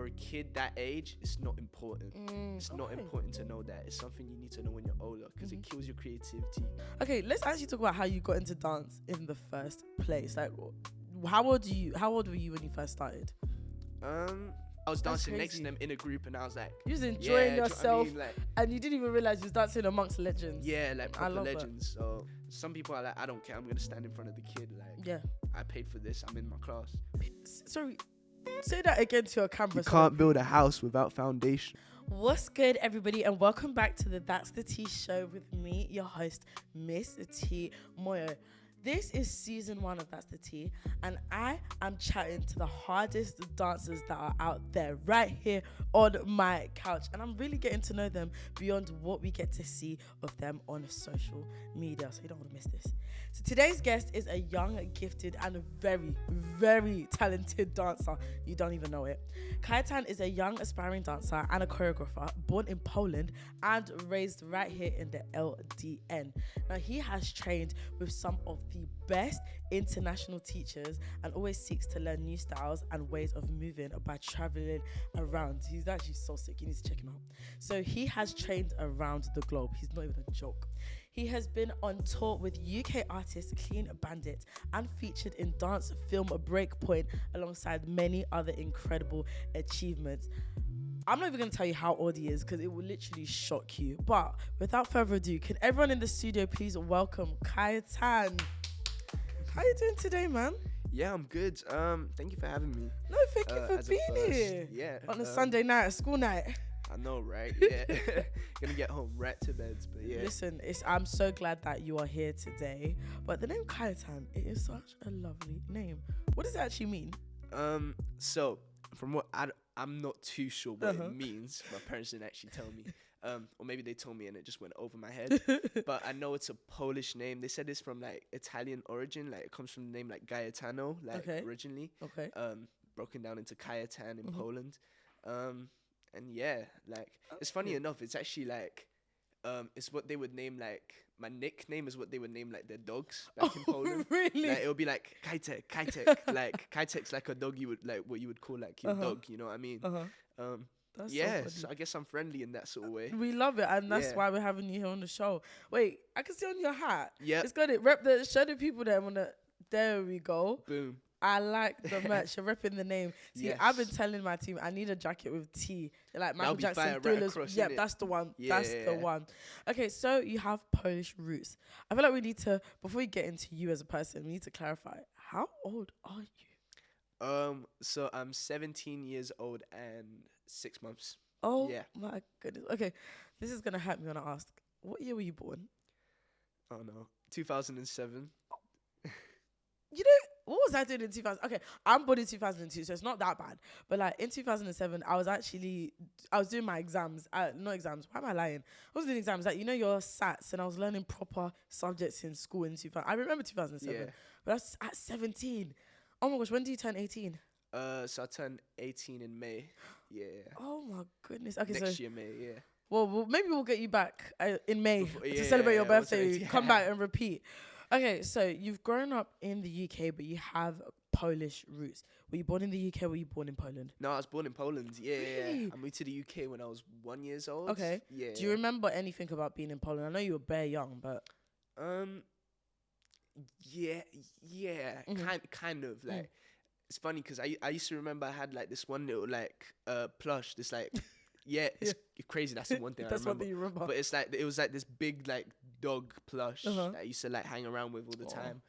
for a kid that age, it's not important. It's not important to know that. It's something you need to know when you're older, because it kills your creativity. Okay, let's actually talk about how you got into dance in the first place. Like, how old were you when you first started? I was dancing next to them in a group, and I was like, you was enjoying yourself, like, and you didn't even realize you was dancing amongst legends. Yeah, like proper legends. That. So some people are like, I don't care, I'm gonna stand in front of the kid. Like, yeah, I paid for this, I'm in my class. Sorry, say that again to your camera. You can't build a house without foundation. What's good, everybody, and welcome back to the That's the Tea show with me, your host, Miss Tee Moyo. This is season 1 of That's the Tea, and I am chatting to the hardest dancers that are out there right here on my couch, and I'm really getting to know them beyond what we get to see of them on social media, so you don't want to miss this. So today's guest is a young, gifted, and very, very talented dancer. You don't even know it. Kayatan is a young, aspiring dancer and a choreographer, born in Poland and raised right here in the LDN. Now, he has trained with some of the best international teachers and always seeks to learn new styles and ways of moving by traveling around. He's actually so sick, you need to check him out. So he has trained around the globe. He's not even a joke. He has been on tour with UK artist Clean Bandit and featured in dance film Breakpoint alongside many other incredible achievements. I'm not even going to tell you how old he is because it will literally shock you. But without further ado, can everyone in the studio please welcome Kayatan? How you doing today, man? Yeah, I'm good. Thank you for having me. No, thank you for being here. Yeah. On a Sunday night, a school night. I know, right? Yeah. Gonna get home right to bed, but yeah. Listen, I'm so glad that you are here today. But the name Kayatan, it is such a lovely name. What does it actually mean? So from what I'm not too sure what it means. My parents didn't actually tell me. Or maybe they told me and it just went over my head. But I know it's a Polish name. They said it's from like Italian origin. Like it comes from the name like Gaetano, like originally. Okay. Broken down into Kayatan in Poland. And yeah, like it's funny enough. It's actually like, it's what they would name like my nickname is what they would name like their dogs back in Poland. Really? Like it would be like Kajtek. Like Kajtek's like a dog you would like what you would call like your dog. You know what I mean? That's so I guess I'm friendly in that sort of way. We love it, and that's why we're having you here on the show. Wait, I can see on your hat. Yeah, it's got it. Show the people there. There we go. Boom. I like the merch. You're repping the name. See, I've been telling my team I need a jacket with T. They're like Michael Jackson Thrillers. Right, that's the one. That's the one. Okay, so you have Polish roots. I feel like we need to, before we get into you as a person, we need to clarify. How old are you? So I'm 17 years old and 6 months. Oh my goodness. Okay, this is gonna hurt me when I ask. What year were you born? Oh no, 2007. You know, what was I doing in 2000? Okay, I'm born in 2002, so it's not that bad. But like in 2007, I was doing my exams. Not exams. Why am I lying? I was doing exams. Like, you know, your SATs, and I was learning proper subjects in school in 2000. I remember 2007, but that's at 17. Oh my gosh, when do you turn 18? So I turned 18 in May. Yeah. Oh my goodness. Okay, next year May. Yeah. Well, maybe we'll get you back in May to celebrate your birthday. Come back and repeat. Okay, so you've grown up in the UK, but you have Polish roots. Were you born in the UK or were you born in Poland? No, I was born in Poland. Yeah, really? Yeah. I moved to the UK when I was 1 year old. Okay. Yeah. Do you remember anything about being in Poland? I know you were bare young, but... Yeah. Kind of. Like, it's funny because I used to remember I had like this one little like plush, this like... It's crazy. That's the one thing That's one thing you remember. But it's like it was like this big like dog plush that I used to like hang around with all the time.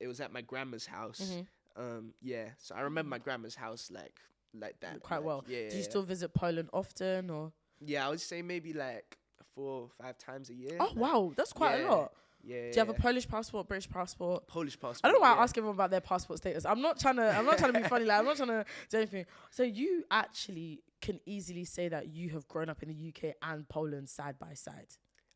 It was at my grandma's house. So I remember my grandma's house like that quite like, well. Yeah. Do you still visit Poland often or? Yeah, I would say maybe like 4 or 5 times a year. Oh wow, that's quite a lot. Yeah. Do you have a Polish passport, British passport? Polish passport. I don't know why I ask everyone about their passport status. I'm not trying to be funny. Like I'm not trying to do anything. So you actually can easily say that you have grown up in the UK and Poland side by side.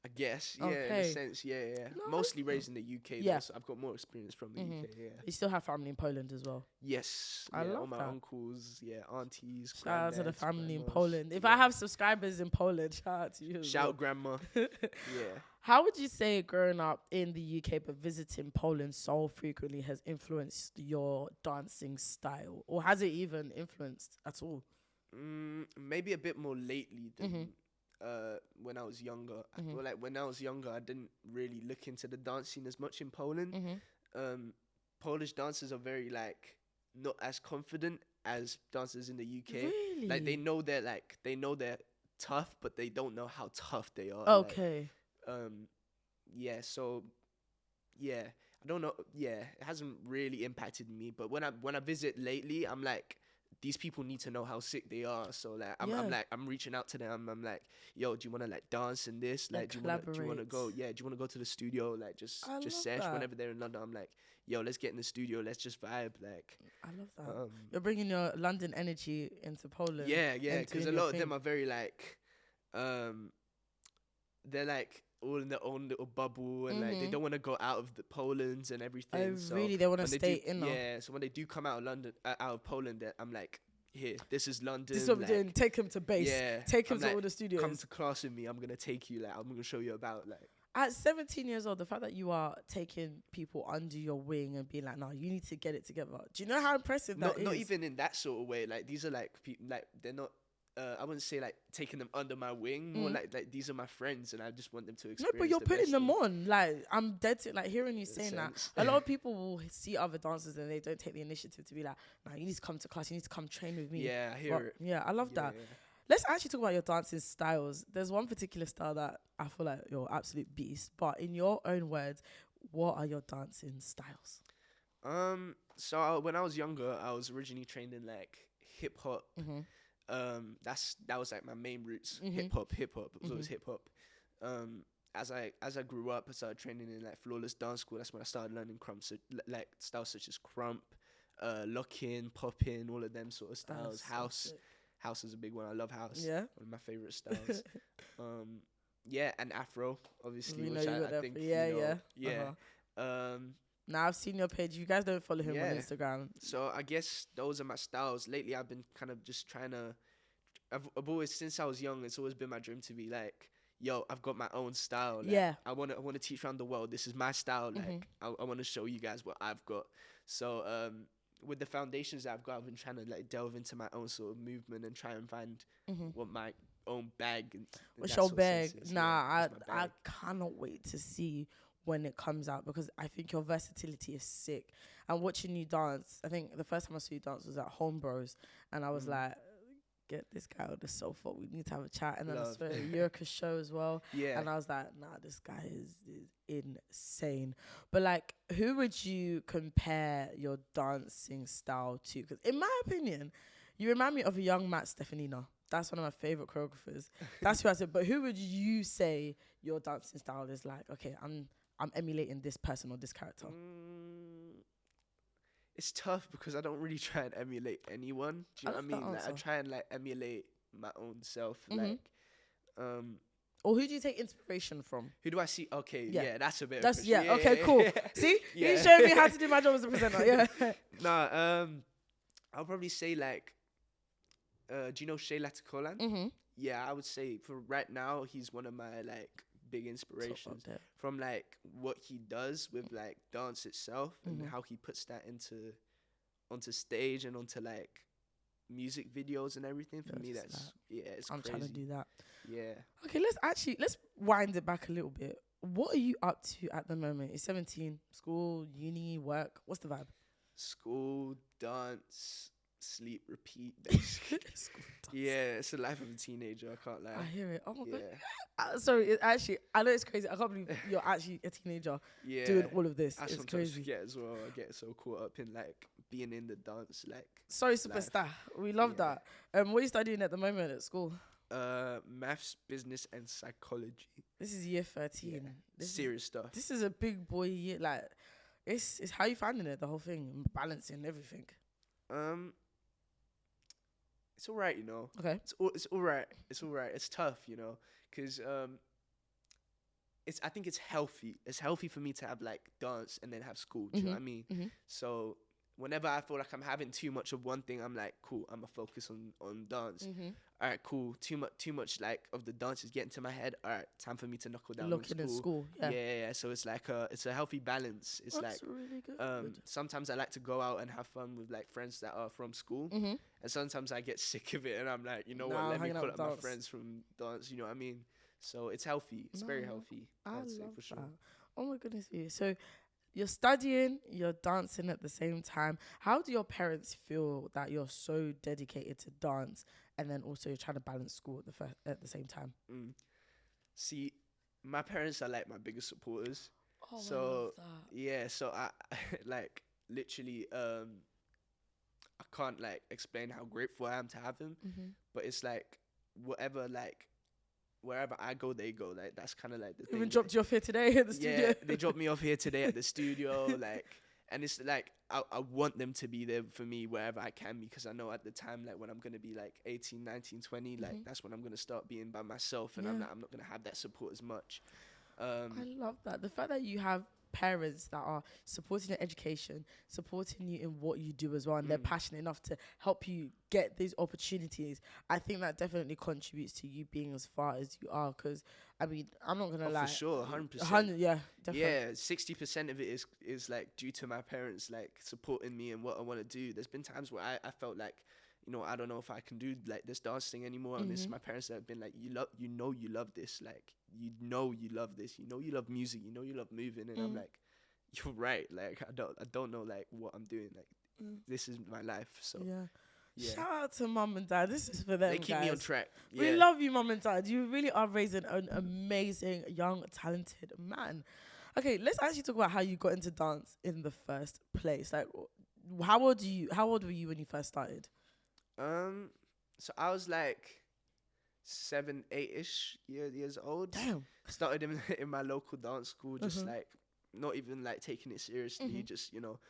I guess, yeah, in a Okay. sense, yeah. No, Mostly raised in the UK, Yeah. though, so I've got more experience from the UK, yeah. You still have family in Poland as well. Yes, I yeah, all love my that. uncles, yeah, aunties, Shout out to the granddads, family in grandmas, Poland. If yeah. I have subscribers in Poland, shout out to you. As Shout grandma, well. yeah. How would you say growing up in the UK but visiting Poland so frequently has influenced your dancing style? Or has it even influenced at all? Maybe a bit more lately than Mm-hmm. when I was younger. Mm-hmm. Well, like when I was younger, I didn't really look into the dance scene as much in Poland. Mm-hmm. Polish dancers are very like not as confident as dancers in the UK. Really? Like they know they're tough, but they don't know how tough they are. Okay. Yeah. So yeah, I don't know. Yeah, it hasn't really impacted me. But when I visit lately, I'm like, these people need to know how sick they are. So like I'm reaching out to them. I'm like, yo, do you want to like dance in this? Like, do you want to go? Yeah, do you want to go to the studio? Like just sesh that. whenever they're in London. I'm like, yo, let's get in the studio. Let's just vibe. Like, I love that. You're bringing your London energy into Poland. Yeah, because a lot of them are very like, they're like all in their own little bubble and like they don't want to go out of the Poland and everything. Oh, really? They want to stay in. Yeah, so when they do come out of London, out of Poland, I'm like, here, this is London. This is what like, we're doing. Take him to base. Yeah, take him I'm to like, all the studios. Come to class with me. I'm gonna take you. Like, I'm gonna show you about like. At 17 years old, the fact that you are taking people under your wing and being like, no, you need to get it together. Do you know how impressive that is? Not even in that sort of way. Like, these are like people, like they're not. I wouldn't say like taking them under my wing. More like these are my friends, and I just want them to experience. No, but you're putting them on. Like, I'm dead to like hearing you saying that. A lot of people will see other dancers and they don't take the initiative to be like, nah, you need to come to class. You need to come train with me. Yeah, I hear it. Yeah, I love that. Yeah. Let's actually talk about your dancing styles. There's one particular style that I feel like you're absolute beast. But in your own words, what are your dancing styles? So when I was younger, I was originally trained in like hip hop. That was like my main roots. Hip hop. It was always hip hop. As I grew up, I started training in like Flawless Dance School. That's when I started learning like styles such as crump, lock-in, pop-in, all of them sort of styles. House is a big one. I love house. Yeah, one of my favorite styles. Yeah, and Afro, obviously, which I think now I've seen your page. You guys don't follow him on Instagram. So I guess those are my styles. Lately, I've been kind of just trying to. I've always, since I was young, it's always been my dream to be like, yo, I've got my own style. Like, I want to teach around the world. This is my style. Like, I want to show you guys what I've got. So with the foundations that I've got, I've been trying to like delve into my own sort of movement and try and find what my own bag. What's your bag? I cannot wait to see when it comes out, because I think your versatility is sick. And watching you dance, I think the first time I saw you dance was at Home Bros, and I was like, get this guy on the sofa, we need to have a chat. And then I saw Yurika's show as well, and I was like, nah, this guy is insane. But like, who would you compare your dancing style to? Because in my opinion, you remind me of a young Matt Stefanina. That's one of my favorite choreographers. That's who I said. But who would you say your dancing style is like? Okay, I'm emulating this person or this character. It's tough because I don't really try and emulate anyone. Do you know what I mean? Like, I try and like emulate my own self. Like, or who do you take inspiration from? Who do I see? Okay, yeah, that's a bit. Okay, cool. See, he's showing me how to do my job as a presenter. Yeah. I'll probably say like, do you know Shay Latikolan? Yeah, I would say for right now, he's one of my like big inspirations from like what he does with like dance itself and how he puts that onto stage and onto like music videos and everything. For me, it's I'm crazy. trying to do that. Yeah. Okay, let's wind it back a little bit. What are you up to at the moment? You're 17, school, uni, work. What's the vibe? School, dance, sleep, repeat. Yeah, it's the life of a teenager. I can't lie. I hear it. Oh my god. Sorry, I know it's crazy. I can't believe you're actually a teenager doing all of this. It's crazy. Forget as well. I get so caught up in like being in the dance. Like, sorry, superstar. We love that. What are you studying at the moment at school? Maths, business, and psychology. This is year 13. Yeah. Serious stuff. This is a big boy year. Like, it's how you finding it, the whole thing, balancing everything. It's all right, you know. Okay. It's all right. It's all right. It's tough, you know, because I think it's healthy. It's healthy for me to have like dance and then have school. Do you know what I mean? So whenever I feel like I'm having too much of one thing, I'm like, cool, I'm gonna focus on dance. All right, cool. Too much like of the dance is getting to my head. All right, time for me to knuckle down on Looking at school. Yeah. So it's like it's a healthy balance. It's That's like really good. sometimes I like to go out and have fun with like friends that are from school, and sometimes I get sick of it and I'm like, you know what, let me call up my friends from dance. You know what I mean? So it's healthy. It's very healthy. I I'd say love for sure. that. Oh my goodness me. So you're studying, you're dancing at the same time. How do your parents feel that you're so dedicated to dance and then also you're trying to balance school at the same time? See, my parents are like my biggest supporters. Oh, so I love that. yeah, so I like literally I can't like explain how grateful I am to have them. But it's like whatever like wherever I go, they go. Like that's kind of like the thing. Even dropped you off here today at the studio. Yeah, they dropped me off here today at the studio. Like, and it's like I want them to be there for me wherever I can, because I know at the time, like when I'm gonna be like 18, 19, 20, like that's when I'm gonna start being by myself, and I'm not gonna have that support as much. I love that. The fact that you have parents that are supporting your education, supporting you in what you do as well, and they're passionate enough to help you get these opportunities, I think that definitely contributes to you being as far as you are. Because I mean, I'm not gonna lie, for sure, 100%. 100, yeah, definitely. Yeah, 60% of it is like due to my parents like supporting me and what I want to do. There's been times where I felt like, you know, I don't know if I can do like this dance thing anymore. And it's my parents that have been like, you love this, like you love this, you love music, you love moving, and I'm like, you're right, like I don't know like what I'm doing, like this is my life. So yeah. Shout out to mum and dad. This is for them. They keep me on track. We love you, mum and dad. You really are raising an amazing, young, talented man. Okay, let's actually talk about how you got into dance in the first place. Like, how old were you when you first started? So I was like 7, 8-ish years old. Damn. Started in my local dance school, just like not even like taking it seriously, just you know,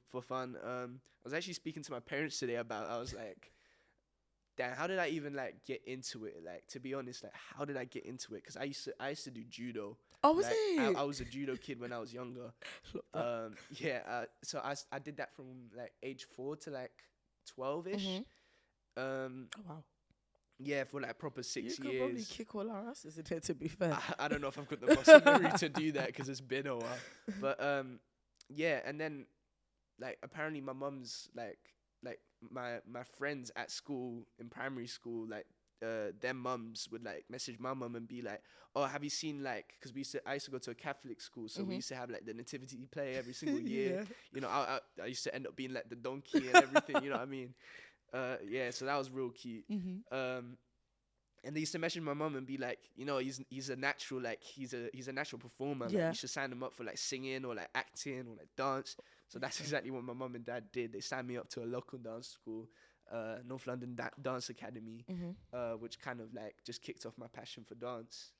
for fun. I was actually speaking to my parents today about. I was like, damn, how did I even like get into it? Like, to be honest, like how did I get into it? Because I used to do judo. Oh, was like, it? I was a judo kid when I was younger. So I did that from like age 4 to like 12-ish. Oh wow. Yeah, for like proper 6 years. You could probably kick all our asses in here, to be fair. I don't know if I've got the muscle memory to do that because it's been a while. But yeah, and then like apparently my mum's like my friends at school in primary school, like their mums would like message my mum and be like, oh, have you seen like, because I used to go to a Catholic school, so we used to have like the nativity play every single year. You know, I used to end up being like the donkey and everything. You know what I mean? Yeah, so that was real cute. And they used to message my mum and be like, you know, he's a natural, like he's a natural performer. Like, you should sign him up for like singing or like acting or like dance. So that's exactly what my mum and dad did. They signed me up to a local dance school, North London Dance Academy, which kind of like just kicked off my passion for dance.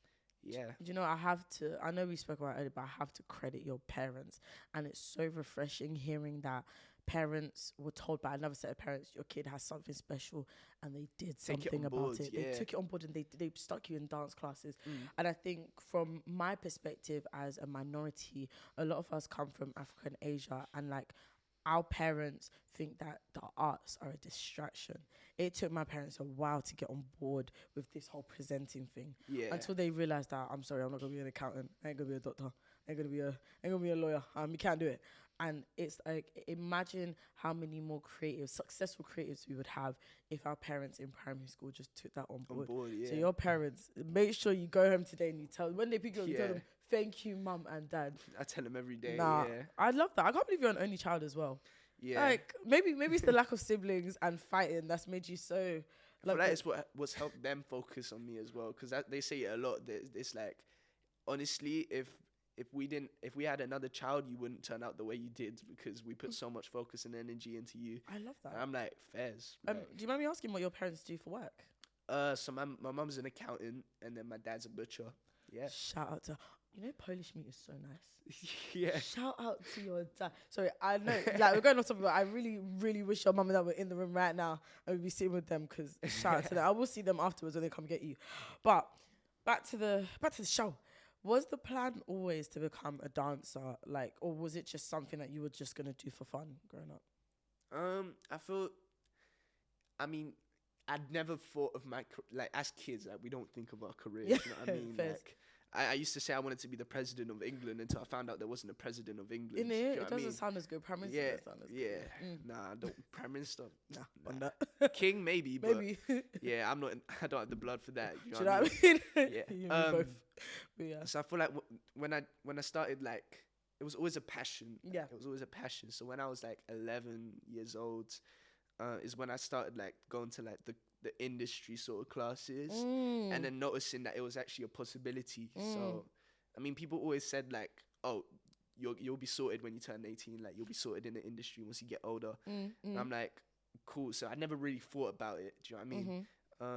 Yeah. You know, I know we spoke about it earlier, but I have to credit your parents. And it's so refreshing hearing that parents were told by another set of parents, your kid has something special, and they did something about it. They took it on board and they stuck you in dance classes. And I think from my perspective as a minority, a lot of us come from Africa and Asia, and like our parents think that the arts are a distraction. It took my parents a while to get on board with this whole presenting thing. Until they realized that, I'm sorry, I'm not gonna be an accountant, I ain't gonna be a doctor, I ain't gonna be a lawyer. You can't do it. And it's like, imagine how many more successful creatives we would have if our parents in primary school just took that on board. So your parents, make sure you go home today and you when they pick you up, you tell them, thank you, mum and dad. I tell them every day. I love that. I can't believe you're an only child as well. Yeah. Like, maybe it's the lack of siblings and fighting that's made you so... Like, that is what's helped them focus on me as well. Because they say it a lot. It's like, honestly, if we had another child, you wouldn't turn out the way you did, because we put so much focus and energy into you. I love that. And I'm like, fairs. Do you mind me asking what your parents do for work? So my mum's an accountant, and then my dad's a butcher. Yeah. Shout out to... You know, Polish meat is so nice. Yeah. Shout out to your dad. Sorry, I know, like, we're going off topic, but I really, really wish your mum and dad were in the room right now and we'd be sitting with them, because shout out to them. I will see them afterwards when they come get you. But back to the show. Was the plan always to become a dancer, like, or was it just something that you were just gonna do for fun growing up? I feel. I mean, I'd never thought of like as kids. Like we don't think of our careers. Yeah, You know what I mean? fairs. Like I used to say I wanted to be the president of England until I found out there wasn't a president of England. In Do you know it what I doesn't mean? sound as good. Prime Minister Yeah, doesn't sound as yeah. good. Nah, I don't. Prime Minister. Nah, On nah. that. King maybe, but Maybe. yeah, I'm not. I don't have the blood for that. You Do you know know what what I mean? Yeah. You and me both. But yeah. So I feel like when I started, like, it was always a passion. Yeah. It was always a passion. So when I was like 11 years old, is when I started like going to like the industry sort of classes, and then noticing that it was actually a possibility. So, I mean, people always said like, oh, you'll be sorted when you turn 18. Like you'll be sorted in the industry once you get older. And I'm like, cool. So I never really thought about it. Do you know what I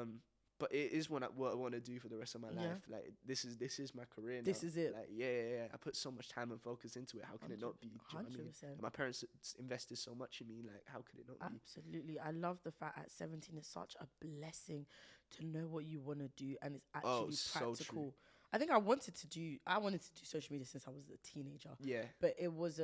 mean? But it is what I want to do for the rest of my life. Like this is my career now. This is it. Like yeah. I put so much time and focus into it. How can it not be? Do you know what I mean? 100%. And my parents invested so much in me. Like how could it not be? Absolutely. I love the fact at 17 it's such a blessing to know what you want to do, and it's actually so practical. true. I think I wanted to do social media since I was a teenager. Yeah. But it was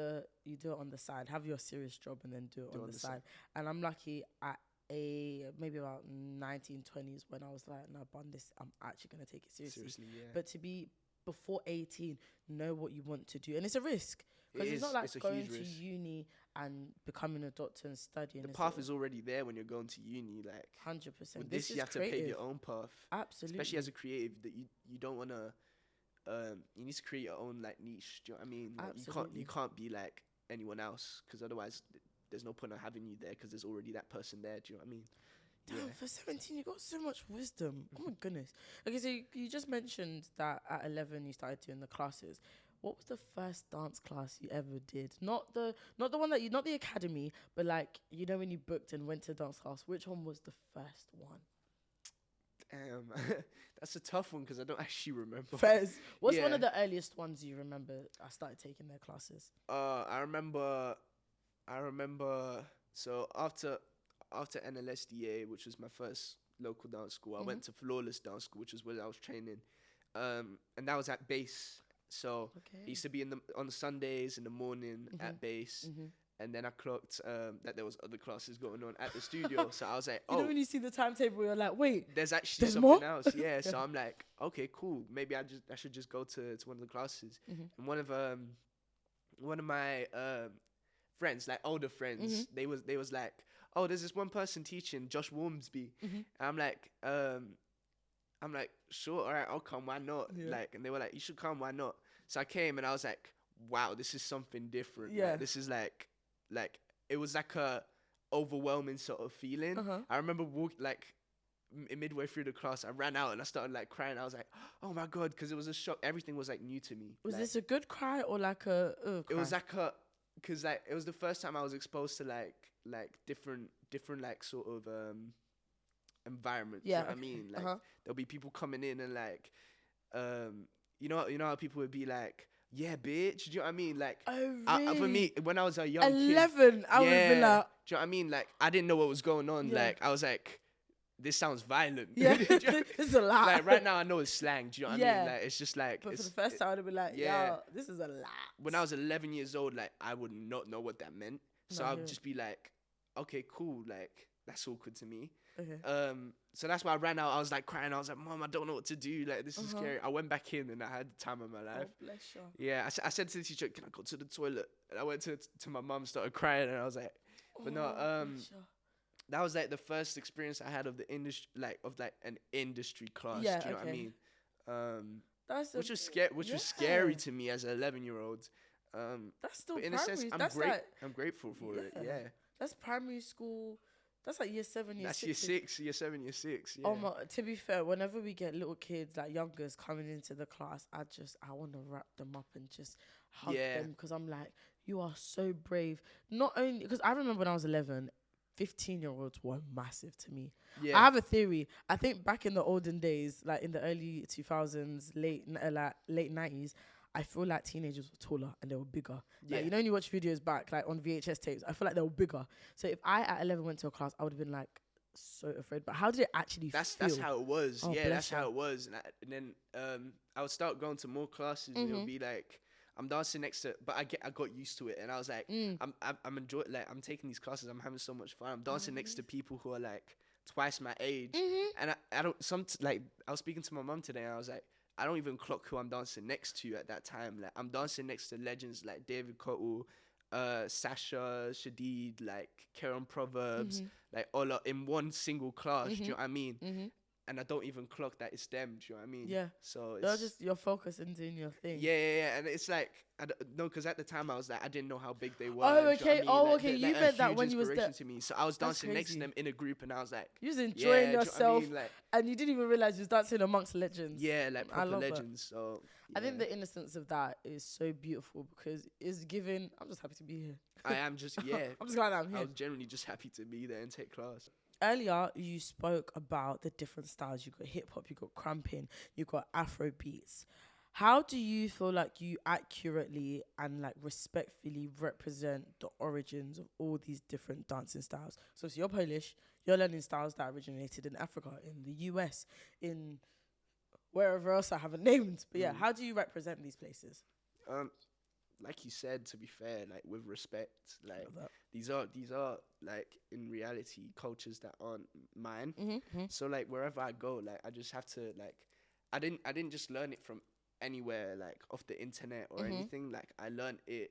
you do it on the side, have your serious job and then do it on the side. And I'm lucky at maybe about 1920s when I was like, no, this, I'm actually going to take it seriously. Yeah. But to be before 18, know what you want to do. And it's a risk. Because it's not like it's going to uni and becoming a doctor and studying. The path is already there when you're going to uni. Like 100%. With this you have to pave your own path. Absolutely. Especially as a creative, that you don't want to. You need to create your own like niche. Do you know what I mean? Like, Absolutely. you can't be like anyone else, because otherwise there's no point of having you there, because there's already that person there. Do you know what I mean? Damn, for 17, you got so much wisdom. Oh my goodness. Okay, so you just mentioned that at 11 you started doing the classes. What was the first dance class you ever did? Not the one that not the academy, but like, you know, when you booked and went to dance class, which one was the first one? That's a tough one because I don't actually remember. Fairs. What's one of the earliest ones you remember I started taking their classes? I remember. So after NLSDA, which was my first local dance school, I went to Flawless Dance School, which was where I was training, and that was at base. So I used to be on Sundays in the morning at base. And then I clocked that there was other classes going on at the studio. So I was like, you know when you see the timetable, you're like, wait, there's actually something more? Else. Yeah. So I'm like, okay, cool. Maybe I should just go to one of the classes. And one of my friends, like older friends, they was like, oh, there's this one person teaching, Josh Wormsby. And I'm like, sure, all right, I'll come. Why not? Yeah. Like, and they were like, you should come. Why not? So I came and I was like, wow, this is something different. Yeah. Like, this is like it was like a overwhelming sort of feeling. I remember midway through the class, I ran out and I started like crying. I was like, oh my God, because it was a shock. Everything was like new to me. Was this a good cry or like a cry? It was like because like it was the first time I was exposed to like different like sort of environments. Yeah. You know what I mean? Like there'll be people coming in and like you know how people would be like, yeah, bitch. Do you know what I mean? Like, for me, when I was a young 11, I would have been like, do you know what I mean? Like, I didn't know what was going on. Yeah. Like, I was like, this sounds violent. Yeah, this is a lot. Like, right now, I know it's slang. Do you know what I mean? Like, it's just like. But for the first time, I'd be like, yo, this is a lot. When I was 11 years old, like, I would not know what that meant. So I would just be like, okay, cool. Like, that's awkward to me. Okay. So that's why I ran out. I was like crying. I was like, Mom, I don't know what to do. Like, this is scary. I went back in and I had the time of my life. Oh, bless you. Yeah, I said to the teacher, can I go to the toilet? And I went to my mum, started crying, and I was like, but that was like the first experience I had of the industry, like an industry class. Yeah, do you know what I mean? Which was scary to me as an 11-year-old. That's still but in primary. a sense, I'm grateful for it. Yeah. That's primary school. That's like year 7, year 6. That's year 7, year 6. Yeah. Oh my! To be fair, whenever we get little kids like youngers coming into the class, I want to wrap them up and just hug them, because I'm like, you are so brave. Not only because I remember when I was 11, 15-year-olds were massive to me. Yeah. I have a theory. I think back in the olden days, like in the early 2000s, late 90s. I feel like teenagers were taller and they were bigger. Yeah. Like, you know, when you watch videos back, like on VHS tapes, I feel like they were bigger. So if I at 11 went to a class, I would have been like so afraid. But how did it actually feel? That's how it was. Oh, Yeah, that's bless how it was. And then I would start going to more classes, and it'll be like I'm dancing next to, but I got used to it, and I was like, I'm enjoying, like, I'm taking these classes, I'm having so much fun. I'm dancing next to people who are like twice my age, and I don't like I was speaking to my mum today, and I was like, I don't even clock who I'm dancing next to at that time. Like, I'm dancing next to legends like David Cottle, Sasha, Shadid, like Karen Proverbs, like all up in one single class. Do you know what I mean? And I don't even clock that it's them. Do you know what I mean? Yeah. So You're it's just, you're focused and doing your thing. yeah. And it's like, no, because at the time I was like, I didn't know how big they were. Oh, do okay. You know what I mean? Oh, okay. You meant that when you was there. To me. So I was dancing next to crazy. them in a group, and I was like, You was enjoying do you know what yourself, I mean? Like, and you didn't even realize you was dancing amongst legends. yeah, like I proper love legends. So I think the innocence of that is so beautiful because it's giving. I'm just happy to be here. I am just I'm just glad I'm I here. was generally just happy to be there and take class. Earlier, you spoke about the different styles. You got hip hop, you got cramping, you got Afro beats. How do you feel like you accurately and like respectfully represent the origins of all these different dancing styles? So you're Polish, you're learning styles that originated in Africa, in the US, in wherever else I haven't named. But yeah, how do you represent these places? Like you said, to be fair, like with respect, like these are like in reality cultures that aren't mine. So like wherever I go, like I just have to like, I didn't just learn it from anywhere, like off the internet or anything. Like I learned it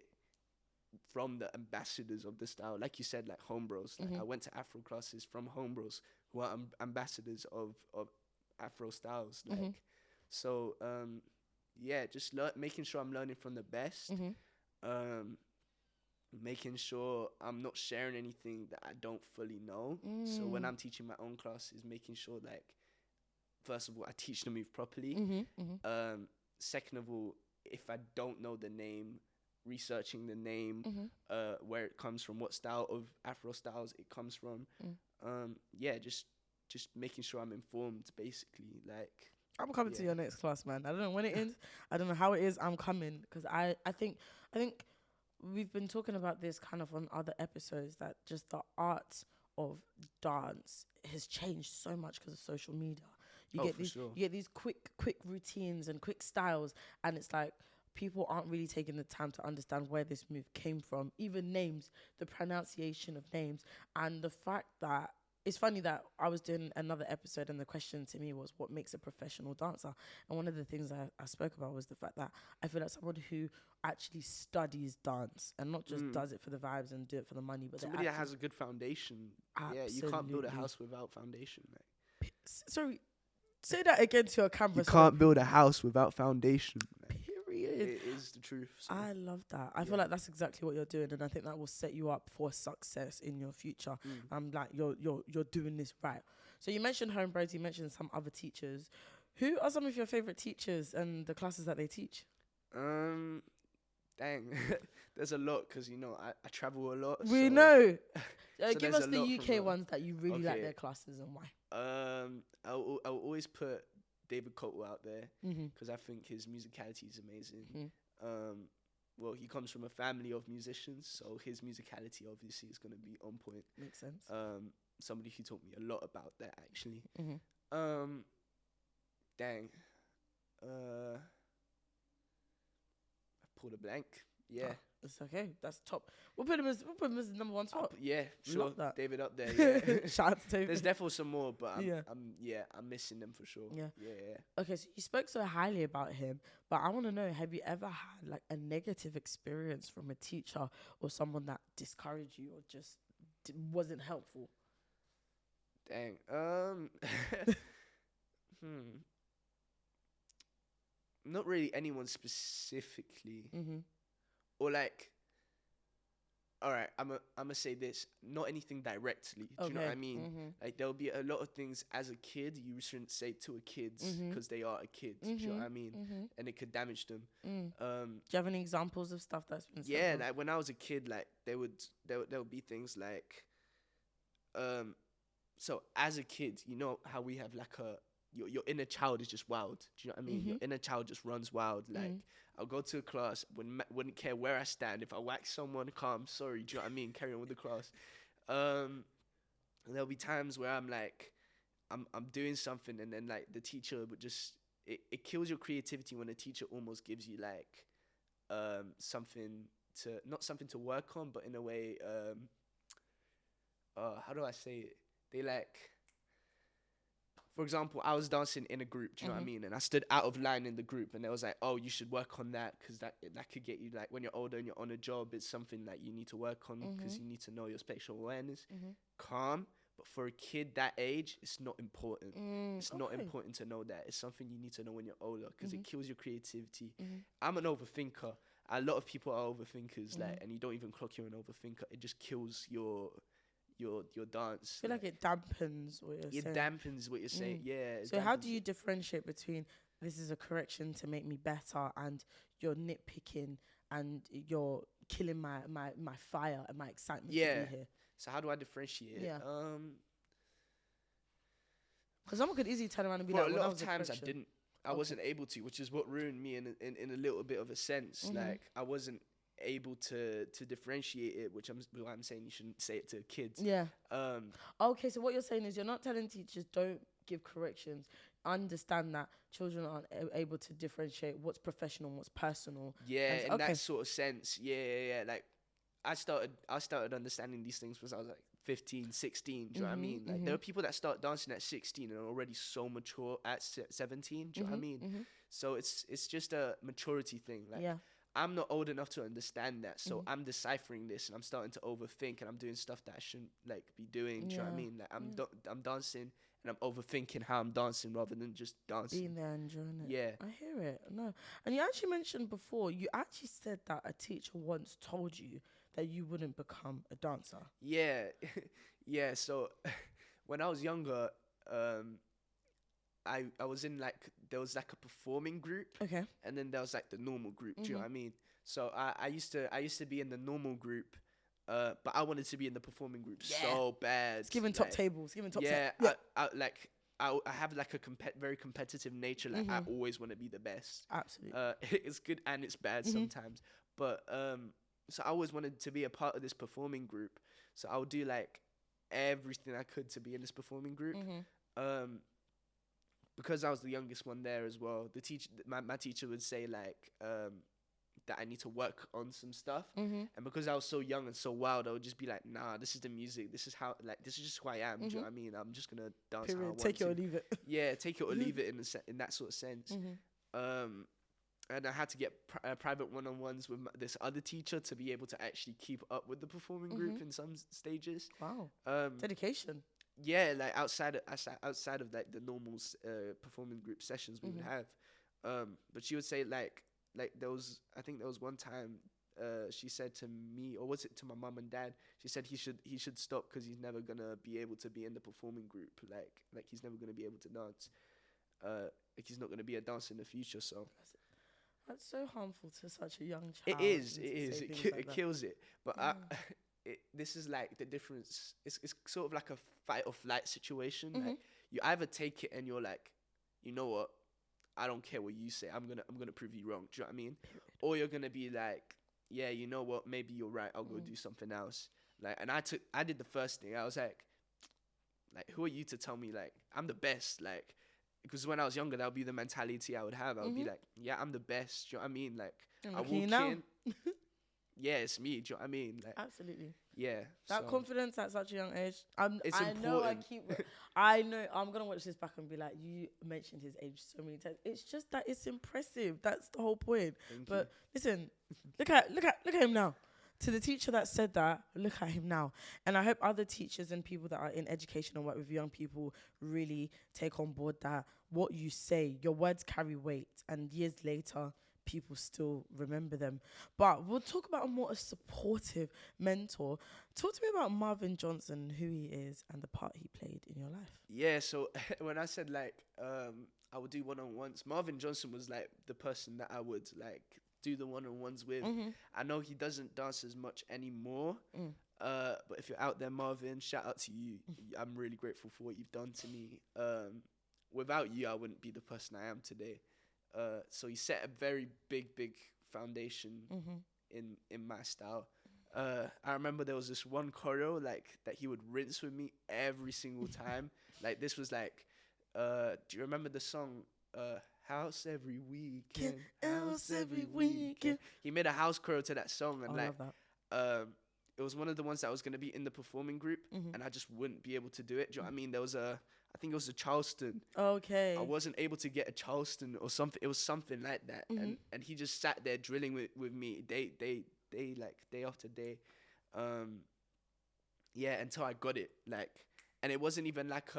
from the ambassadors of the style, like you said, like homebros. Like I went to Afro classes from homebros who are ambassadors of Afro styles. Like so yeah, just making sure I'm learning from the best. Making sure I'm not sharing anything that I don't fully know. So when I'm teaching my own classes, making sure, like, first of all, I teach the move properly. Second of all, if I don't know the name, researching the name, where it comes from, what style of Afro styles it comes from. Yeah, just making sure I'm informed, basically. Like, I'm coming to your next class, man. I don't know when it ends. I don't know how it is. I'm coming because I think we've been talking about this kind of on other episodes, that just the art of dance has changed so much because of social media. You get these quick routines and quick styles, and it's like people aren't really taking the time to understand where this move came from, even names, the pronunciation of names, and the fact that it's funny that I was doing another episode and the question to me was, what makes a professional dancer? And one of the things I spoke about was the fact that I feel like someone who actually studies dance and not just does it for the vibes and do it for the money, but somebody that has a good foundation. Absolutely. Yeah, you can't build a house without foundation. Like. Sorry, say that again to your camera. You can't build a house without foundation. Like. Period. It is the truth. So. I love that. I feel like that's exactly what you're doing, and I think that will set you up for success in your future. I'm like, you're doing this right. So you mentioned homebrews, you mentioned some other teachers. Who are some of your favorite teachers and the classes that they teach? Dang, there's a lot because I travel a lot. We know. So give us the UK ones that you really like their classes and why. I'll always put David Cottle out there because I think his musicality is amazing. Well, he comes from a family of musicians, so his musicality obviously is going to be on point. Makes sense. Somebody who taught me a lot about that, actually. Dang. I pulled a blank. Yeah. It's okay. That's top. We'll put him as number one spot. Yeah, sure. David up there. Yeah. Shout out to David. There's definitely some more, but I'm missing them for sure. Yeah. Okay, so you spoke so highly about him, but I want to know: have you ever had like a negative experience from a teacher or someone that discouraged you or just wasn't helpful? Dang. Not really anyone specifically. Or like, all right, I'm gonna say this, not anything directly. Do you know what I mean? Like there'll be a lot of things as a kid you shouldn't say to a kid because they are a kid. Do you know what I mean? And it could damage them. Do you have any examples of stuff that's been said? Yeah, like when I was a kid, like there would be things like, so as a kid, you know how we have like your inner child is just wild. Do you know what I mean? Your inner child just runs wild. Like I'll go to a class, wouldn't care where I stand. If I whack someone, calm, sorry. Do you know what I mean? Carry on with the class. there'll be times where I'm like, I'm doing something, and then like the teacher would just, it kills your creativity when a teacher almost gives you like something to, not something to work on, but in a way, how do I say it? They like, for example, I was dancing in a group, do you know what I mean? And I stood out of line in the group, and they was like, oh, you should work on that, because that could get you, like, when you're older and you're on a job, it's something that you need to work on, because you need to know your spatial awareness. Calm. But for a kid that age, it's not important. It's not important to know that. It's something you need to know when you're older, because it kills your creativity. I'm an overthinker. A lot of people are overthinkers, like, and you don't even clock you're an overthinker. It just kills your dance. I feel like it dampens what you're saying. It dampens what you're saying. Yeah. So how do you differentiate between this is a correction to make me better and you're nitpicking and you're killing my fire and my excitement to be here? So how do I differentiate? Yeah. Because someone could easily turn around and be for like, a well, lot of times I didn't. I wasn't able to, which is what ruined me in a little bit of a sense. Like, I wasn't able to differentiate it, which I'm saying you shouldn't say it to kids. Yeah. Okay, so what you're saying is you're not telling teachers don't give corrections. Understand that children aren't able to differentiate what's professional and what's personal. Yeah, in that sort of sense. Yeah. Like, I started understanding these things when I was like 15, 16. Do you know what I mean? Like, there are people that start dancing at 16 and are already so mature at 17. Do you know what I mean? So it's just a maturity thing. Like, I'm not old enough to understand that, so I'm deciphering this and I'm starting to overthink, and I'm doing stuff that I shouldn't like be doing. Do you know what I mean? Like, I'm dancing and I'm overthinking how I'm dancing rather than just dancing. Being there, enjoying it. Yeah. I hear it. No. And you actually mentioned before, you actually said that a teacher once told you that you wouldn't become a dancer. Yeah. Yeah. So when I was younger, I was in like, there was like a performing group. Okay. And then there was like the normal group. Do you know what I mean? So I used to be in the normal group. But I wanted to be in the performing group so bad. It's giving top tables, giving top I have like a very competitive nature. Like, I always want to be the best. Absolutely. It's good and it's bad sometimes. But so I always wanted to be a part of this performing group. So I would do like everything I could to be in this performing group. Because I was the youngest one there as well. The teacher, my teacher would say like, that I need to work on some stuff. And because I was so young and so wild, I would just be like, nah, this is the music. This is how, like, this is just who I am. Do you know what I mean? I'm just going to dance how I want Take to. it or leave it. Yeah, take it or leave it in that sort of sense. And I had to get private one-on-ones with this other teacher to be able to actually keep up with the performing group in some stages. Wow. Dedication. Yeah, like outside of like the normal performing group sessions we would have. But she would say like there was one time she said to me, or was it to my mum and dad, she said he should stop because he's never gonna be able to be in the performing group, like he's never gonna be able to dance, like he's not gonna be a dancer in the future. So that's so harmful to such a young child. It kills it. But this is like the difference. It's sort of like a fight or flight situation. Like, you either take it and you're like, you know what, I don't care what you say. I'm gonna prove you wrong. Do you know what I mean? Or you're gonna be like, yeah, you know what, maybe you're right. I'll go do something else. Like, and I did the first thing. I was like, who are you to tell me like I'm the best? Like, because when I was younger, that would be the mentality I would have. I would be like, yeah, I'm the best. Do you know what I mean? Like, I walk in. Yeah, it's me. Do you know what I mean? Like, absolutely. Yeah. That confidence at such a young age. It's important. I know I'm going to watch this back and be like, you mentioned his age so many times. It's just that it's impressive. That's the whole point. But listen, look at him now. To the teacher that said that, look at him now. And I hope other teachers and people that are in education and work with young people really take on board that what you say, your words carry weight. And years later, people still remember them. But we'll talk about a supportive mentor. Talk to me about Marvin Johnson, who he is and the part he played in your life. Yeah, so when I said like I would do one-on-ones, Marvin Johnson was like the person that I would like do the one-on-ones with. I know he doesn't dance as much anymore, but if you're out there, Marvin, shout out to you. I'm really grateful for what you've done to me. Without you, I wouldn't be the person I am today. So he set a very big foundation in my style. I remember there was this one choreo like that he would rinse with me every single time. Like this was like, do you remember the song House Every Weekend, House Every Weekend? He made a house choreo to that song, and I love that. it was one of the ones that was gonna be in the performing group, and I just wouldn't be able to do it. Do you know what I mean? There was I think it was a Charleston. Okay. I wasn't able to get a Charleston or something. It was something like that, and he just sat there drilling with me day like day after day, yeah, until I got it. Like, and it wasn't even like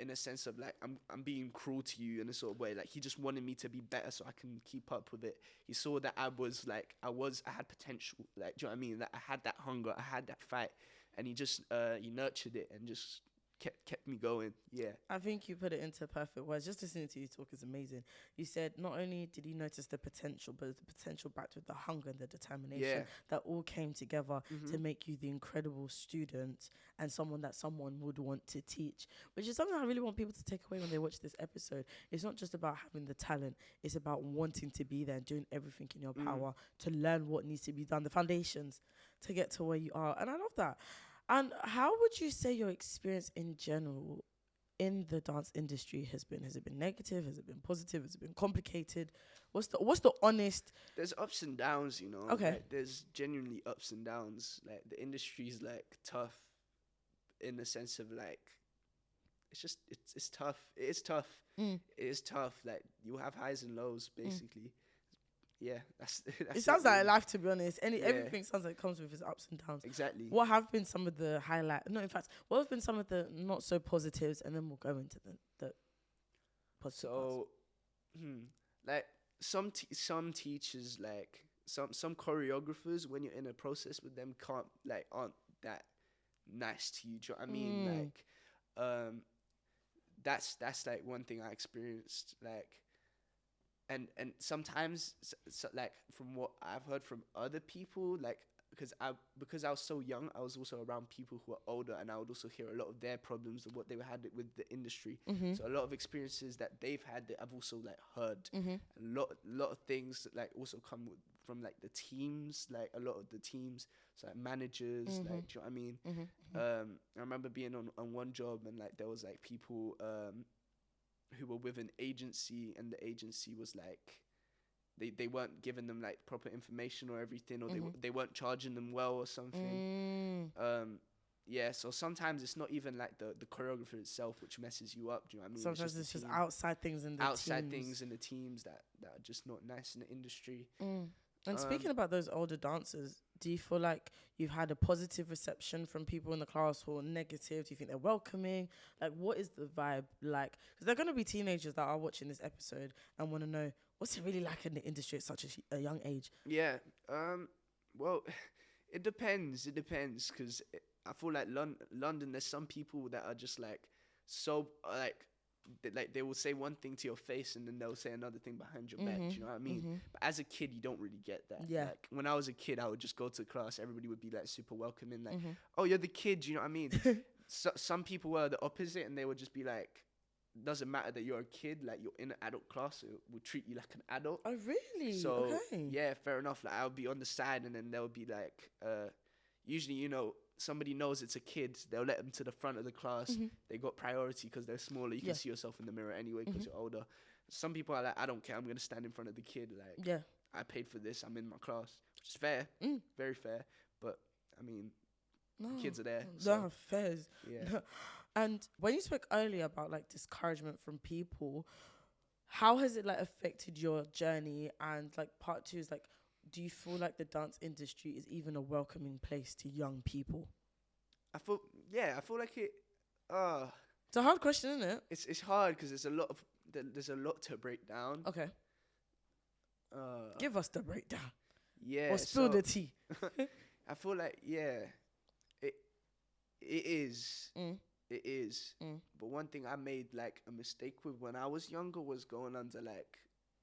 in a sense of like I'm being cruel to you in a sort of way. Like he just wanted me to be better so I can keep up with it. He saw that I had potential. Like, do you know what I mean? That I had that hunger, I had that fight, and he just he nurtured it and just kept me going. Yeah. I think you put it into perfect words. Just listening to you talk is amazing. You said not only did he notice the potential, but the potential backed with the hunger and the determination that all came together to make you the incredible student and someone that someone would want to teach, which is something I really want people to take away when they watch this episode. It's not just about having the talent. It's about wanting to be there and doing everything in your power to learn what needs to be done, the foundations to get to where you are. And I love that. And how would you say your experience in general in the dance industry has been? Has it been negative? Has it been positive? Has it been complicated? What's the honest? There's ups and downs, you know. Okay. Like, there's genuinely ups and downs. Like the industry's like tough, in the sense of like, it's tough. It is tough. It is tough. Like you have highs and lows, basically. Yeah, that's it sounds like life, to be honest. Everything sounds like it comes with its ups and downs. Exactly. What have been some of the in fact, what have been some of the not so positives, and then we'll go into the positive parts. Like some teachers, like some choreographers, when you're in a process with them, aren't that nice to you. Do you know what I mean? Like, that's like one thing I experienced. Like. And sometimes, like from what I've heard from other people, like because I was so young, I was also around people who are older, and I would also hear a lot of their problems of what they had with the industry. So a lot of experiences that they've had that I've also like heard. A lot of things that, like also come from like the teams, like a lot of the teams, so like managers, like do you know what I mean? I remember being on one job, and like there was like people who were with an agency, and the agency was like they weren't giving them like proper information or everything, or they weren't charging them well or something. Yeah, so sometimes it's not even like the choreographer itself which messes you up. Do you know what I mean? Sometimes it's just outside things in the things in the teams that are just not nice in the industry. And speaking about those older dancers, do you feel like you've had a positive reception from people in the class, or negative? Do you think they're welcoming? Like, what is the vibe like? Because they're going to be teenagers that are watching this episode and want to know, what's it really like in the industry at such a young age? Yeah. Well, it depends. It depends, because I feel like London, there's some people that are just like so like they will say one thing to your face and then they'll say another thing behind your back. Do you know what I mean? But as a kid, you don't really get that. Yeah. Like when I was a kid, I would just go to class. Everybody would be like super welcoming. Like, oh, you're the kid. Do you know what I mean? Some people were the opposite, and they would just be like, doesn't matter that you're a kid. Like you're in an adult class, it will treat you like an adult. Oh, really? So okay. Yeah, fair enough. Like I'll be on the side, and then they'll be like, usually, you know, somebody knows it's a kid, they'll let them to the front of the class. They got priority because they're smaller. You can see yourself in the mirror anyway because you're older. Some people are like, I don't care, I'm going to stand in front of the kid. Like, I paid for this, I'm in my class. Which is fair, very fair. But, I mean, kids are there. No, fairs. Yeah. And when you spoke earlier about, like, discouragement from people, how has it, like, affected your journey? And, like, part two is, like, do you feel like the dance industry is even a welcoming place to young people? I feel like it. It's a hard question, isn't it? It's hard because there's a lot to break down. Okay. Give us the breakdown. Yeah. Or spill the tea. I feel like it is. It is. But one thing I made like a mistake with when I was younger was going under like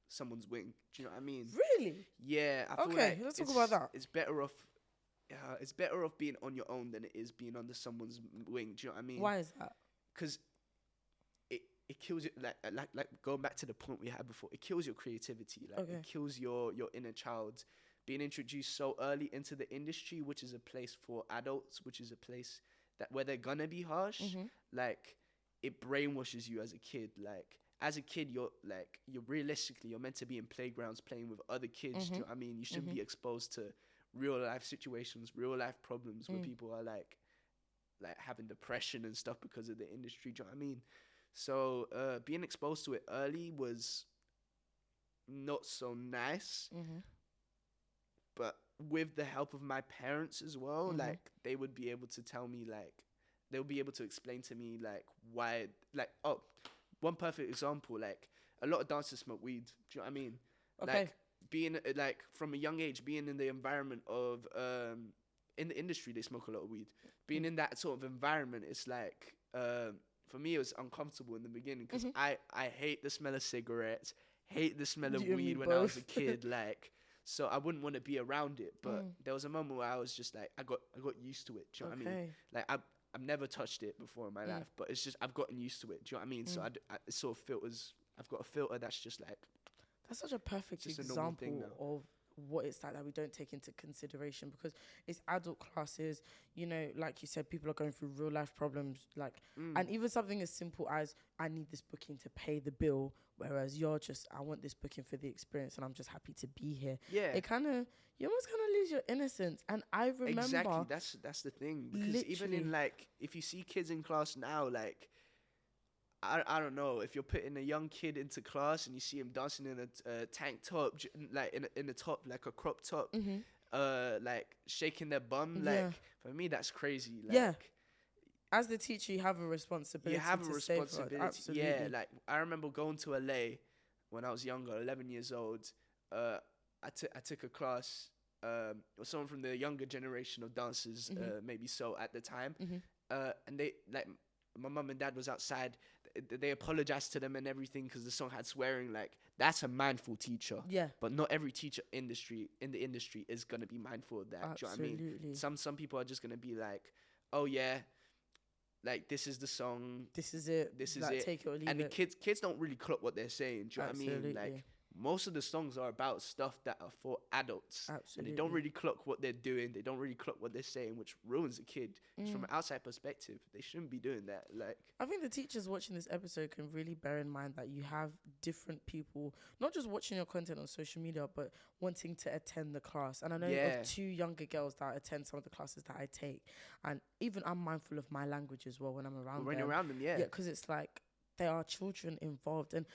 someone's wing. Do you know what I mean? Really? Yeah. I feel like let's talk about that. It's better off being on your own than it is being under someone's wing. Do you know what I mean? Why is that? Because it kills it. Like going back to the point we had before. It kills your creativity. Like it kills your inner child, being introduced so early into the industry, which is a place for adults, which is a place that where they're gonna be harsh, like it brainwashes you as a kid. Like as a kid, you're realistically you're meant to be in playgrounds playing with other kids. Do you know what I mean? You shouldn't be exposed to real life situations, real life problems where people are like having depression and stuff because of the industry. Do you know what I mean? So being exposed to it early was not so nice. But with the help of my parents as well, like they would be able to tell me like they would be able to explain to me like why like one perfect example, like a lot of dancers smoke weed. Do you know what I mean? Okay. Like being like from a young age, being in the environment of in the industry, they smoke a lot of weed. Being in that sort of environment, it's like for me it was uncomfortable in the beginning because I hate the smell of cigarettes, hate the smell of weed when I was a kid, like. So I wouldn't want to be around it, but there was a moment where I was just like, I got used to it. Do you know what I mean? Like I've never touched it before in my life, but it's just I've gotten used to it. Do you know what I mean? So it sort of filters. I've got a filter that's just like. That's such a perfect example of what it's like that we don't take into consideration, because it's adult classes, you know, like you said, people are going through real life problems, like, and even something as simple as I need this booking to pay the bill, whereas you're just, I want this booking for the experience and I'm just happy to be here. Yeah. It kind of, you almost kind of lose your innocence. And I remember. Exactly. That's the thing. Because even in like, if you see kids in class now, like, I don't know, if you're putting a young kid into class and you see him dancing in a tank top, like in a top, like a crop top, like shaking their bum, like for me that's crazy. Like, as the teacher, you have a responsibility. You have a responsibility. Absolutely. Yeah, like I remember going to LA when I was younger, 11 years old. I took a class with someone from the younger generation of dancers, maybe so at the time, and they like. My mum and dad was outside. They apologized to them and everything because the song had swearing. Like, that's a mindful teacher. Yeah. But not every teacher in the industry is gonna be mindful of that. Absolutely. Do you know what I mean? Some people are just gonna be like, oh yeah, like this is the song. This is it. This is like, it. Take it or leave and it. the kids don't really clock what they're saying. Do you know what I mean? Like, most of the songs are about stuff that are for adults. Absolutely. And they don't really clock what they're doing. They don't really clock what they're saying, which ruins a kid. From an outside perspective, they shouldn't be doing that. Like, I think the teachers watching this episode can really bear in mind that you have different people, not just watching your content on social media, but wanting to attend the class. And I know of 2 younger girls that attend some of the classes that I take. And even I'm mindful of my language as well when I'm around them. When you're around them, Yeah, because it's like there are children involved. And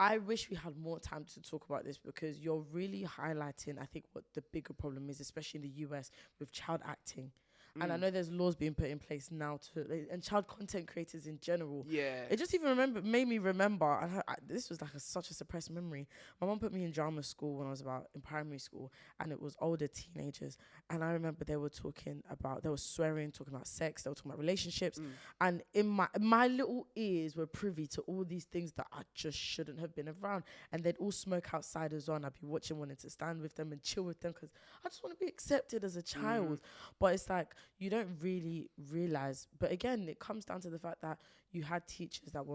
I wish we had more time to talk about this, because you're really highlighting, I think, what the bigger problem is, especially in the US with child acting. And I know there's laws being put in place now and child content creators in general. Yeah. It just even made me remember, and this was like such a suppressed memory. My mom put me in drama school when I was in primary school, and it was older teenagers. And I remember they were swearing, talking about sex, they were talking about relationships. And in my little ears were privy to all these things that I just shouldn't have been around. And they'd all smoke outside as well, and I'd be watching, wanting to stand with them and chill with them, because I just want to be accepted as a child. But it's like, you don't really realize. But again, it comes down to the fact that you had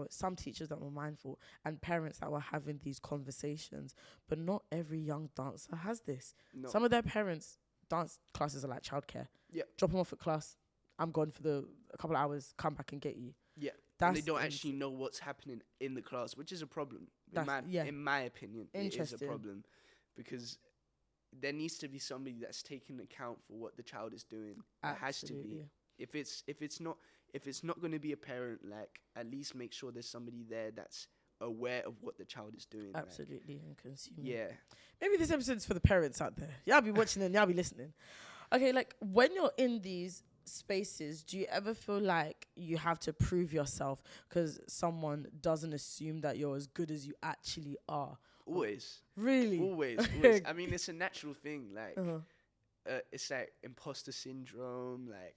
some teachers that were mindful, and parents that were having these conversations. But not every young dancer has this. No. Some of their parents' dance classes are like childcare. Yeah. Drop them off at class. I'm gone for a couple of hours. Come back and get you. Yeah. And they don't actually know what's happening in the class, which is a problem. In my opinion, it is a problem, because there needs to be somebody that's taking account for what the child is doing. It has to be. If it's not going to be a parent, like, at least make sure there's somebody there that's aware of what the child is doing. Absolutely, and consuming. Yeah. Maybe this episode's for the parents out there. Y'all be watching and y'all be listening. Okay, like, when you're in these spaces, do you ever feel like you have to prove yourself because someone doesn't assume that you're as good as you actually are? Always. Really? Always. I mean, it's a natural thing. Like, it's like imposter syndrome, like,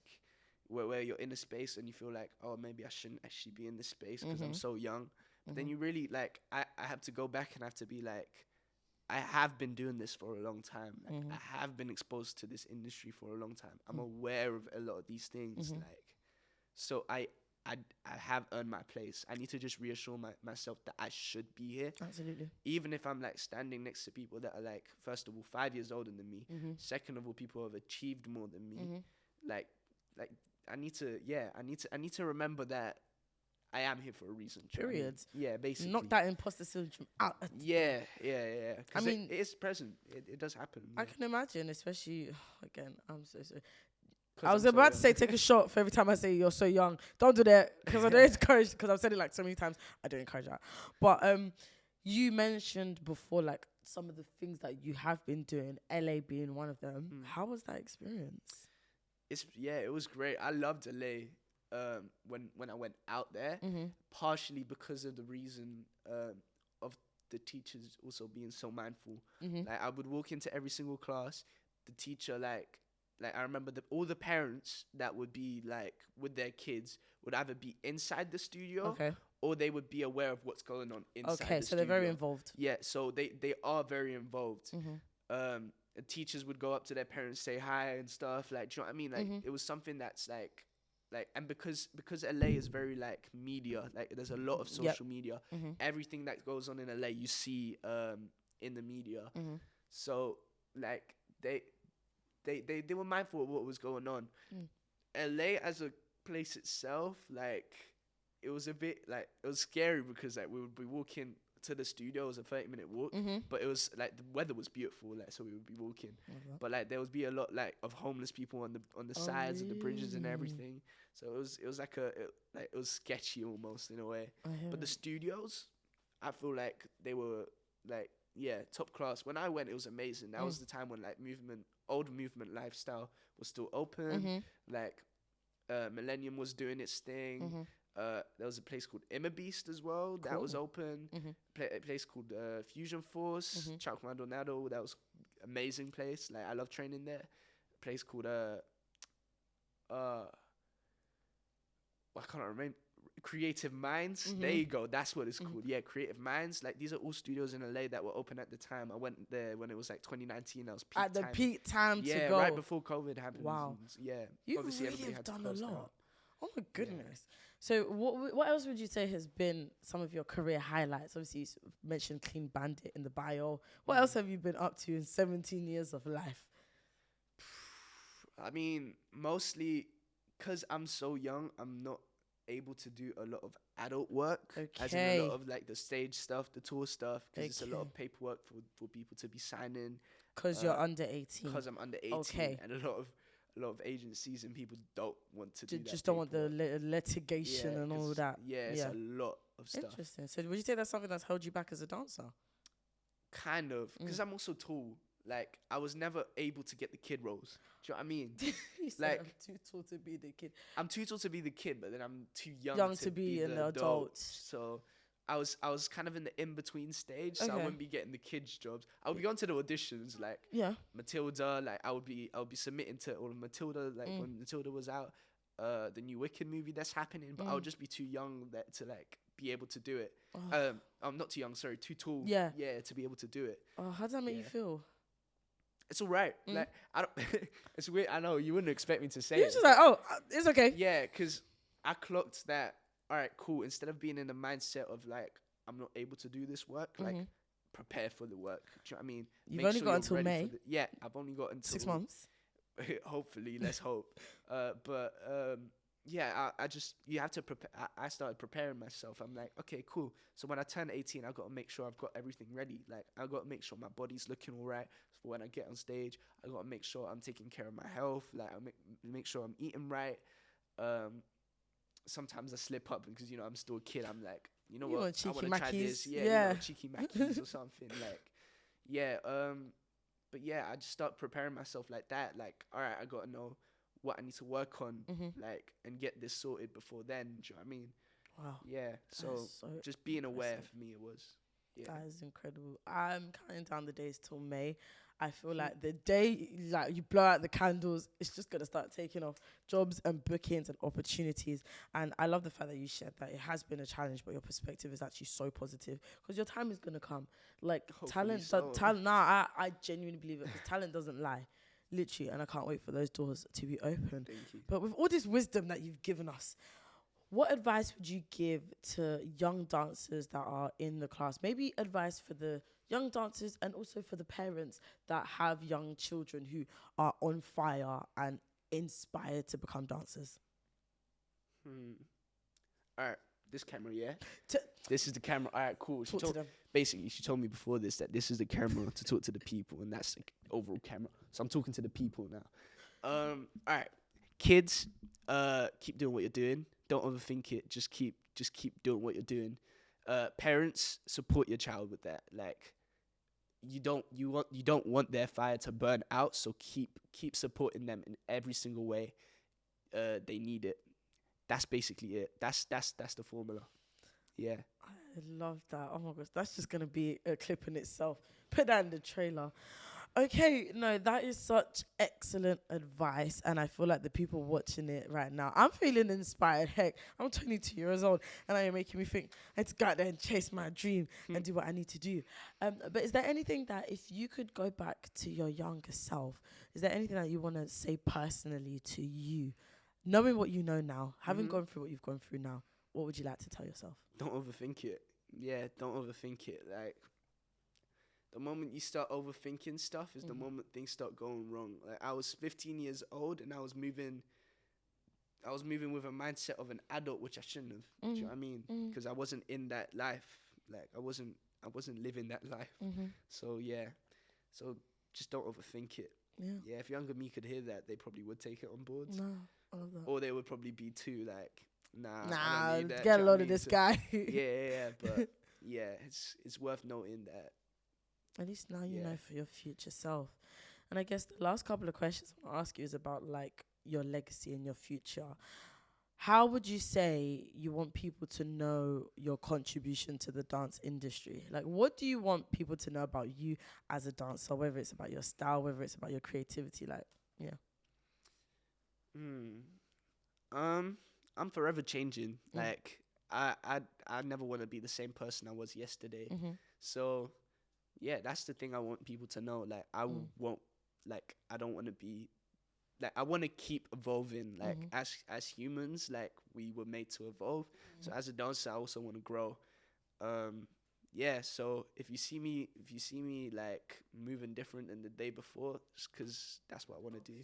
where you're in a space and you feel like, oh, maybe I shouldn't actually be in this space because I'm so young. But then you really, like, I have to go back and I have to be like, I have been doing this for a long time. Like, I have been exposed to this industry for a long time. I'm aware of a lot of these things. Like, so I I have earned my place. I need to just reassure myself that I should be here. Absolutely. Even if I'm like standing next to people that are like, first of all, 5 years older than me. Mm-hmm. Second of all, people who have achieved more than me. Mm-hmm. Like I need to remember that I am here for a reason. Period. Yeah, basically. Knock that imposter syndrome out. Yeah. I mean, it is present. It does happen. I can imagine, especially again. I'm so sorry. 'Cause I was I'm so about to young. say take a shot for every time I say you're so young. Don't do that because I don't encourage. Because I've said it like so many times. I don't encourage that. But you mentioned before like some of the things that you have been doing. LA being one of them. How was that experience? It was great. I loved LA. When I went out there, partially because of the reason of the teachers also being so mindful. Like I would walk into every single class, the teacher like I remember all the parents that would be like with their kids would either be inside the studio, or they would be aware of what's going on inside the studio. Okay, so they're very involved. Yeah, so they are very involved. Teachers would go up to their parents, say hi and stuff. Like, do you know what I mean? Like, it was something that's like, and because LA is very like media, like there's a lot of social media. Everything that goes on in LA, you see in the media. So like they were mindful of what was going on. LA as a place itself, like it was a bit like it was scary because like we would be walking to the studio. It was a 30-minute walk, but it was like the weather was beautiful, like so we would be walking. But like there would be a lot like of homeless people on the sides of the bridges and everything. So it was like it was sketchy almost in a way. But the studios, I feel like they were like top class. When I went, it was amazing. That was the time when like old movement lifestyle was still open. Like Millennium was doing its thing. There was a place called Imma Beast as well that was open. A place called Fusion Force, Chuck Maldonado. That was amazing place. Like I love training there. A place called I can't remember. Creative Minds. There you go. That's what it's called. Yeah, Creative Minds. Like these are all studios in LA that were open at the time. I went there when it was like 2019. That was peak at the time. peak time to go. Yeah, right before COVID happened. Wow. Yeah. You obviously really everybody have had to done close a lot. down. Oh my goodness. So what else would you say has been some of your career highlights? Obviously, you mentioned Clean Bandit in the bio. What else have you been up to in 17 years of life? I mean, mostly because I'm so young, I'm not able to do a lot of adult work. As in a lot of like the stage stuff, the tour stuff, because it's a lot of paperwork for people to be signing. Because you're under 18. Because I'm under 18, and a lot of agencies and people don't want to do that. Just don't want the litigation and all that. Yeah, it's a lot of stuff. Interesting. So would you say that's something that's held you back as a dancer? Kind of, because I'm also tall. Like, I was never able to get the kid roles. Do you know what I mean? You said like, I'm too tall to be the kid. I'm too tall to be the kid, but then I'm too young to be an adult. So I was kind of in the in-between stage, so I wouldn't be getting the kids' jobs. I would be going to the auditions, like Matilda, like I would be submitting to all of Matilda, like when Matilda was out, the new Wicked movie that's happening, but I would just be too young to like be able to do it. I'm not too young, sorry, too tall. Yeah, to be able to do it. Oh, how does that make you feel? It's all right. Like I don't. It's weird. I know you wouldn't expect me to say. You're just like, it's okay. Yeah, because I clocked that. All right, cool. Instead of being in the mindset of like I'm not able to do this work, like prepare for the work. Do you know what I mean? You've only got until May. I've only got until 6 months. Hopefully, let's hope. I just you have to prepare. I started preparing myself. I'm like, okay, cool. So when I turn 18, I got to make sure I've got everything ready. Like I got to make sure my body's looking all right. So when I get on stage, I got to make sure I'm taking care of my health. Like I make sure I'm eating right. Sometimes I slip up because I'm still a kid. I'm like, you know what? I want to try this. Yeah. Cheeky Mackies or something. Like, but yeah, I just start preparing myself like that. Like, all right, I got to know what I need to work on, like, and get this sorted before then. Do you know what I mean? Wow. Yeah. So just being aware for me, it was. Yeah. That is incredible. I'm counting down the days till May. I feel like the day like you blow out the candles, it's just gonna start taking off jobs and bookings and opportunities. And I love the fact that you shared that it has been a challenge, but your perspective is actually so positive because your time is gonna come. Like talent. Nah, I genuinely believe it because talent doesn't lie. Literally, and I can't wait for those doors to be open. Thank you. But with all this wisdom that you've given us, what advice would you give to young dancers that are in the class? Maybe advice for the young dancers and also for the parents that have young children who are on fire and inspired to become dancers. All right, this camera, yeah. T- This is the camera. All right, cool. Talk to them. Basically, she told me before this that this is the camera to talk to the people, and that's the overall camera. So I'm talking to the people now. All right, kids, keep doing what you're doing. Don't overthink it. Just keep doing what you're doing. Parents, support your child with that. Like, you don't want their fire to burn out. So keep supporting them in every single way. They need it. That's basically it. That's the formula. Yeah. I love that. Oh my gosh, that's just gonna be a clip in itself. Put that in the trailer. Okay, no, that is such excellent advice, and I feel like the people watching it right now, I'm feeling inspired. Heck, I'm 22 years old, and you're making me think I had to go out there and chase my dream and do what I need to do. But is there anything that, if you could go back to your younger self, is there anything that you want to say personally to you, knowing what you know now, having gone through what you've gone through now? What would you like to tell yourself? Don't overthink it. Yeah, don't overthink it. Like, the moment you start overthinking stuff is the moment things start going wrong. Like, I was 15 years old and I was moving with a mindset of an adult, which I shouldn't have. Do you know what I mean? Because I wasn't in that life. Like, I wasn't living that life. So yeah. So just don't overthink it. Yeah. Yeah, if younger me could hear that, they probably would take it on board. No, I love that. Or they would probably be too like, I Nah, don't need that. get a load of this guy. Yeah, but yeah, it's worth noting that. At least now you know for your future self. And I guess the last couple of questions I want to ask you is about like your legacy and your future. How would you say you want people to know your contribution to the dance industry? Like, what do you want people to know about you as a dancer, whether it's about your style, whether it's about your creativity? Like, yeah. I'm forever changing. Like, I never want to be the same person I was yesterday. So yeah, that's the thing I want people to know. Like, I won't, like, I don't want to be, like, I want to keep evolving. Like, as humans, like, we were made to evolve. So as a dancer, I also want to grow. Yeah, so if you see me like moving different than the day before, it's because that's what I want to do.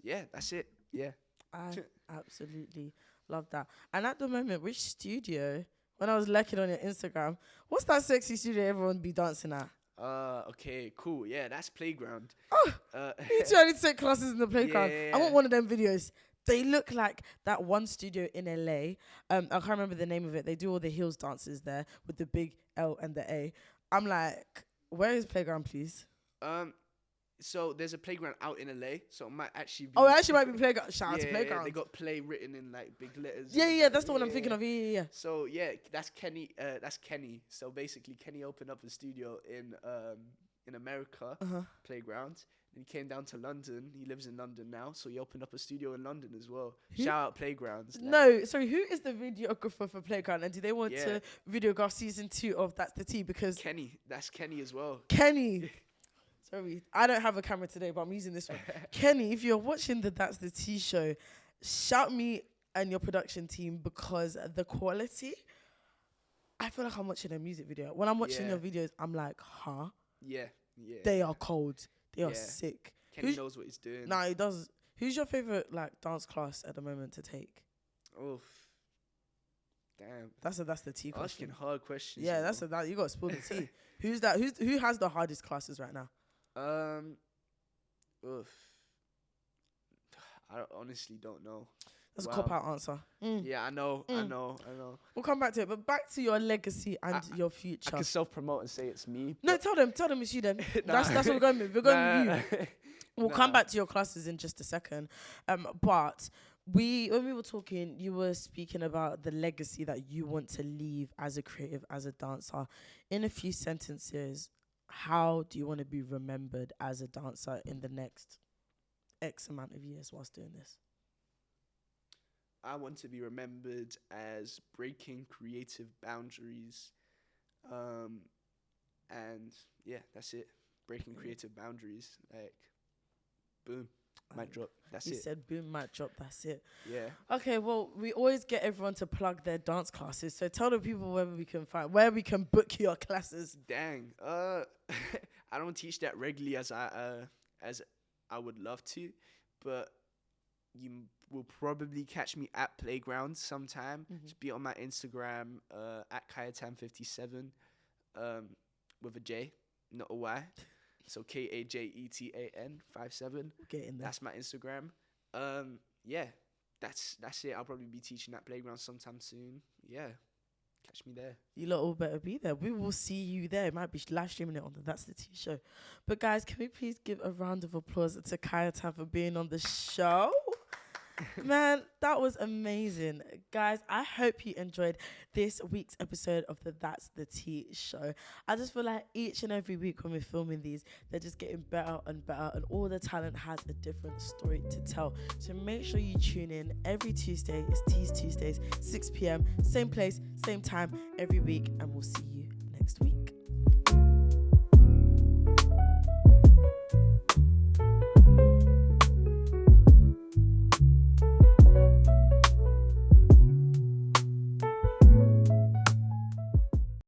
Yeah, that's it. Yeah. I absolutely love that. And at the moment, which studio, when I was lurking on your Instagram, what's that sexy studio everyone be dancing at? Okay, cool. Yeah, that's Playground. Oh, you two, I need to take classes in the playground. Yeah. I want one of them videos. They look like that one studio in LA. I can't remember the name of it. They do all the heels dances there with the big L and the A. I'm like, where is Playground, please? So there's a playground out in LA, so it might actually be. Oh, it actually might be Playground. Shout out to Playground. They got play written in like big letters. Yeah, that's the one I'm thinking of. Yeah. So yeah, that's Kenny. So basically, Kenny opened up a studio in America, Playground. And he came down to London. He lives in London now, so he opened up a studio in London as well. Shout out Playgrounds. No, sorry, who is the videographer for Playground? And do they want to videograph season 2 of That's the Tea? Because Kenny, that's Kenny as well. Kenny. Sorry, I don't have a camera today, but I'm using this one. Kenny, if you're watching the That's the Tea show, shout me and your production team, because the quality, I feel like I'm watching a music video. When I'm watching your videos, I'm like, huh? Yeah. They are cold. They are sick. Kenny knows what he's doing. Nah, he does. Who's your favorite like dance class at the moment to take? Oof. Damn. That's the tea question. Asking hard questions. Yeah, you got to spill the tea. Who's that? Who has the hardest classes right now? Oof. I honestly don't know. That's a cop-out answer. Yeah, I know. We'll come back to it, but back to your legacy and your future. I can self-promote and say it's me. No, tell them it's you then. That's what we're going with. We're going with you. We'll come back to your classes in just a second. But when we were talking, you were speaking about the legacy that you want to leave as a creative, as a dancer. In a few sentences, how do you want to be remembered as a dancer in the next X amount of years whilst doing this? I want to be remembered as breaking creative boundaries. And yeah, that's it. Breaking creative boundaries. Like, boom. Mic drop. That's He it. said boom, mic drop, that's it. Yeah. Okay, well, we always get everyone to plug their dance classes. So tell the people where we can book your classes. Dang. I don't teach that regularly as I would love to, but you will probably catch me at playgrounds sometime. Just be on my Instagram at Kayatan57 with a J, not a Y. So Kajetan 57. Get in there. That's my Instagram. Yeah, that's it. I'll probably be teaching at playground sometime soon. Yeah, catch me there. You lot all better be there. We will see you there. It might be live streaming it on the That's the Tea show. But guys, can we please give a round of applause to Kayatan for being on the show? Man, that was amazing. Guys, I hope you enjoyed this week's episode of the That's the Tea show. I just feel like each and every week when we're filming these, they're just getting better and better, and all the talent has a different story to tell. So make sure you tune in every Tuesday. It's Tees Tuesdays, 6 p.m. Same place, same time every week, and we'll see you next week.